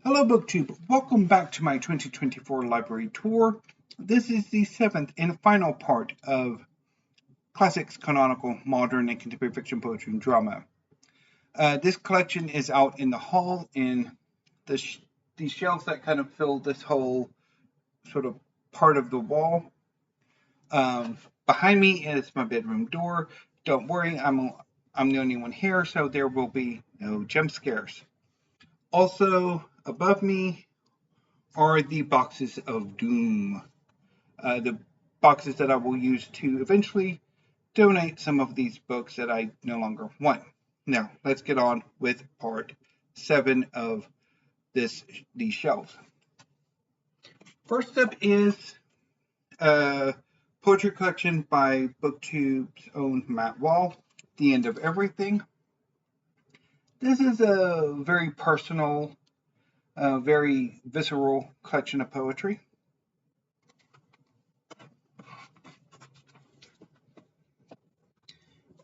Hello BookTube, welcome back to my 2024 library tour. This is the seventh and final part of classics, canonical, modern, and contemporary fiction, poetry, and drama. This collection is out in the hall in these shelves that kind of fill this whole sort of part of the wall. Behind me is my bedroom door. Don't worry, I'm the only one here, so there will be no jump scares. Also, above me are the boxes of doom. The boxes that I will use to eventually donate some of these books that I no longer want. Now, let's get on with part 7 of these shelves. First up is a poetry collection by BookTube's own Matt Wall, The End of Everything. This is a very personal, very visceral collection of poetry.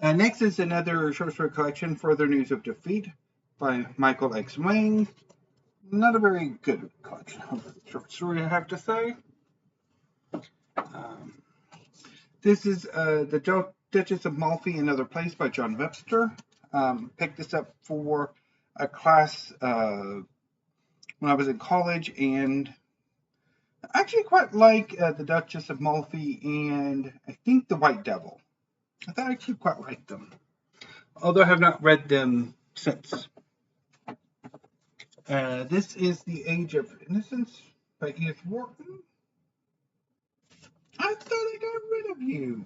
Next is another short story collection, Further News of Defeat, by Michael X. Wang. Not a very good collection of short story, I have to say. This is The Duchess of Malfi, Another Place by John Webster. Picked this up for a class when I was in college, and I actually quite like The Duchess of Malfi and I think The White Devil. I actually quite like them, although I have not read them since. This is The Age of Innocence by Edith Wharton. I thought I got rid of you.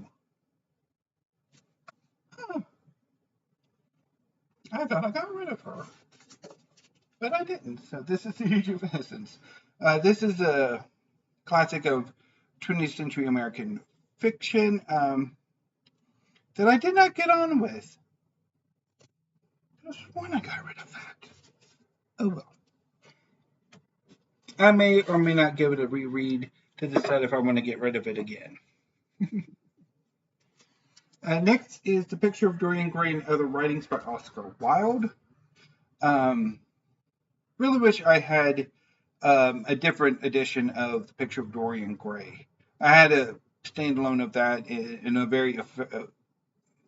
Huh. I thought I got rid of her, but I didn't. So this is The Age of Innocence. This is a classic of 20th century American fiction that I did not get on with. Just when I got rid of that. Oh well. I may or may not give it a reread to decide if I want to get rid of it again. Next is The Picture of Dorian Gray and Other Writings by Oscar Wilde. Really wish I had a different edition of The Picture of Dorian Gray. I had a standalone of that in a very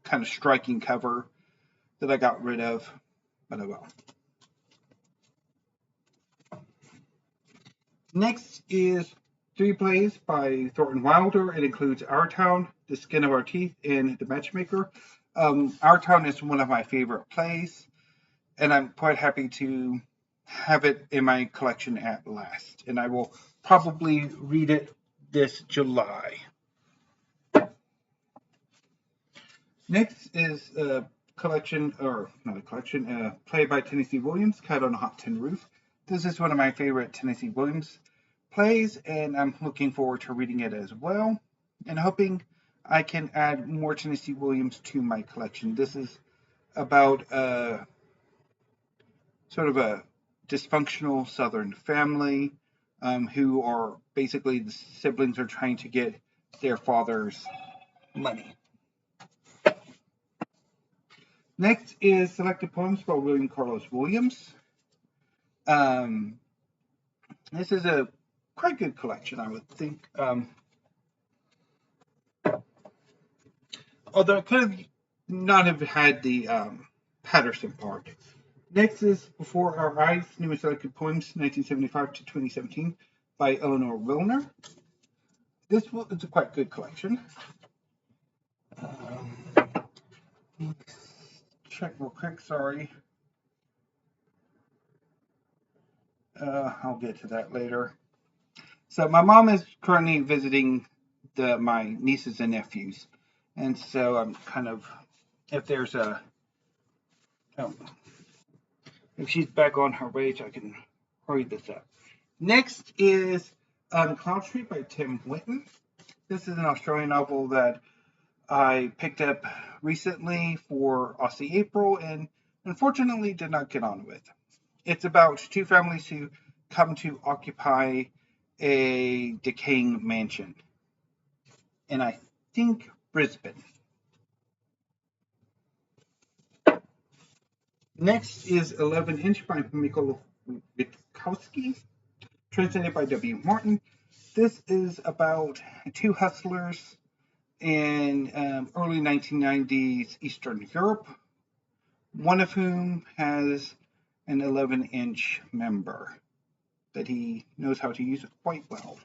kind of striking cover that I got rid of, but oh well. Next is 3 plays by Thornton Wilder. It includes Our Town, The Skin of Our Teeth, and The Matchmaker. Our Town is one of my favorite plays, and I'm quite happy to have it in my collection at last. And I will probably read it this July. Next is a collection, or not a collection, a play by Tennessee Williams, Cat on a Hot Tin Roof. This is one of my favorite Tennessee Williams plays, and I'm looking forward to reading it as well, and hoping I can add more Tennessee Williams to my collection. This is about sort of a dysfunctional Southern family who are basically the siblings are trying to get their father's money. Next is Selected Poems by William Carlos Williams. This is a quite good collection, I would think. Although it could have not have had the Patterson part. Next is Before Our Eyes, New and Selected Poems, 1975 to 2017, by Eleanor Wilner. This is a quite good collection. Check real quick, sorry. I'll get to that later. So my mom is currently visiting my nieces and nephews, and so I'm kind of, if there's if she's back on her way, I can hurry this up. Next is Cloud Street by Tim Winton. This is an Australian novel that I picked up recently for Aussie April and unfortunately did not get on with. It's about 2 families who come to occupy a decaying mansion in, I think, Brisbane. Next is 11-inch by Mikhail Witkowski, translated by W. Martin. This is about two hustlers in early 1990s Eastern Europe, one of whom has an 11-inch member that he knows how to use it quite well.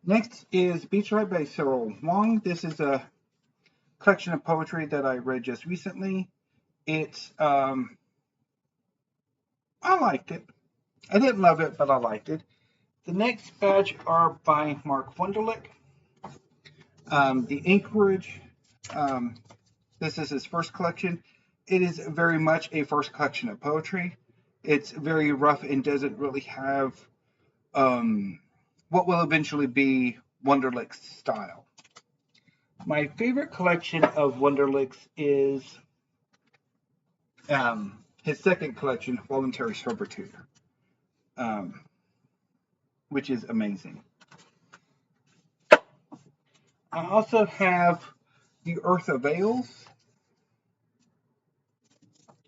Next is Beach Light by Cyril Wong. This is a collection of poetry that I read just recently. It's, I liked it. I didn't love it, but I liked it. The next batch are by Mark Wunderlich. The Anchorage, this is his first collection. It is very much a first collection of poetry. It's very rough and doesn't really have what will eventually be Wunderlich's style. My favorite collection of Wunderlich's is his second collection, Voluntary Servitude, which is amazing. I also have The Earth Avails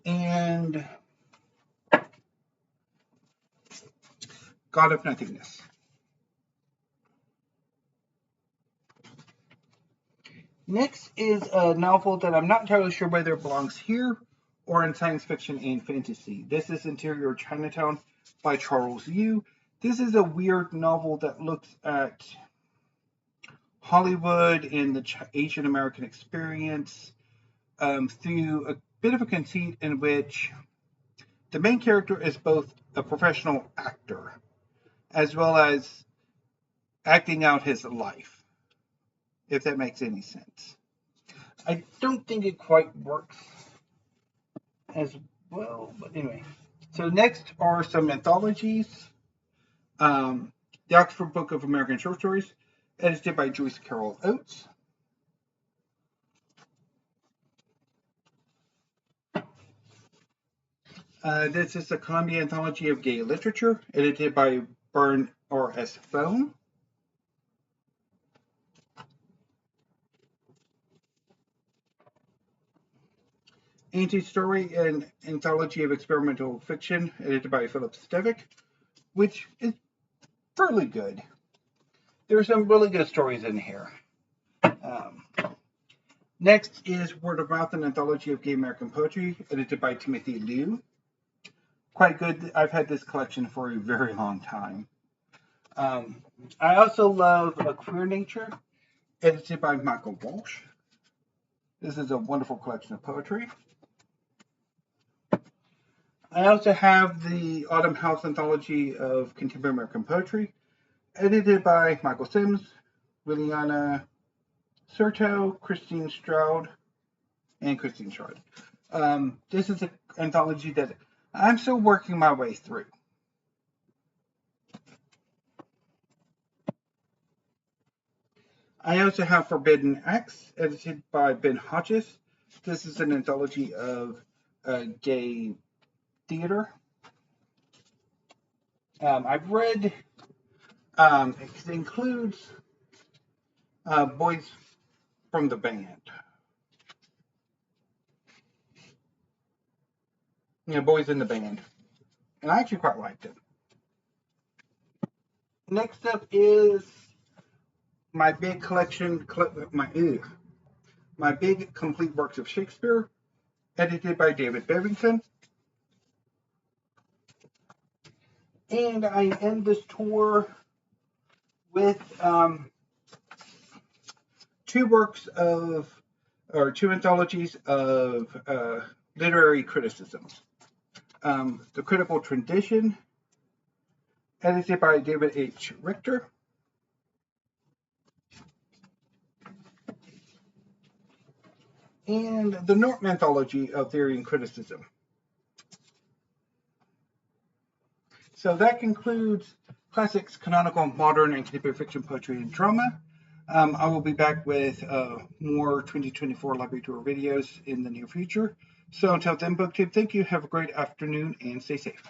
and God of Nothingness. Next is a novel that I'm not entirely sure whether it belongs here or in science fiction and fantasy. This is Interior Chinatown by Charles Yu. This is a weird novel that looks at Hollywood and the Asian American experience through a bit of a conceit in which the main character is both a professional actor as well as acting out his life, if that makes any sense. I don't think it quite works as well, but anyway. So next are some anthologies. The Oxford Book of American Short Stories, edited by Joyce Carol Oates. This is the Columbia Anthology of Gay Literature, edited by Byrne R.S. Fohn. Anti-Story, an anthology of experimental fiction, edited by Philip Stevick, which is fairly good. There are some really good stories in here. Next is Word of Mouth, an anthology of gay American poetry, edited by Timothy Liu. Quite good. I've had this collection for a very long time. I also love A Queer Nature, edited by Michael Walsh. This is a wonderful collection of poetry. I also have the Autumn House Anthology of Contemporary American Poetry, edited by Michael Sims, Liliana Serto, Christine Stroud, and Christine Stroud. This is an anthology that I'm still working my way through. I also have Forbidden Acts, edited by Ben Hodges. This is an anthology of gay theater. I've read, it includes Boys from the Band. Yeah, Boys in the Band. And I actually quite liked it. Next up is my big collection, my big complete works of Shakespeare, edited by David Bevington. And I end this tour with two anthologies of literary criticisms. The Critical Tradition, edited by David H. Richter. And the Norton Anthology of Theory and Criticism. So that concludes classics, canonical, modern, and contemporary fiction, poetry, and drama. I will be back with more 2024 library tour videos in the near future. So until then, BookTube, thank you. Have a great afternoon and stay safe.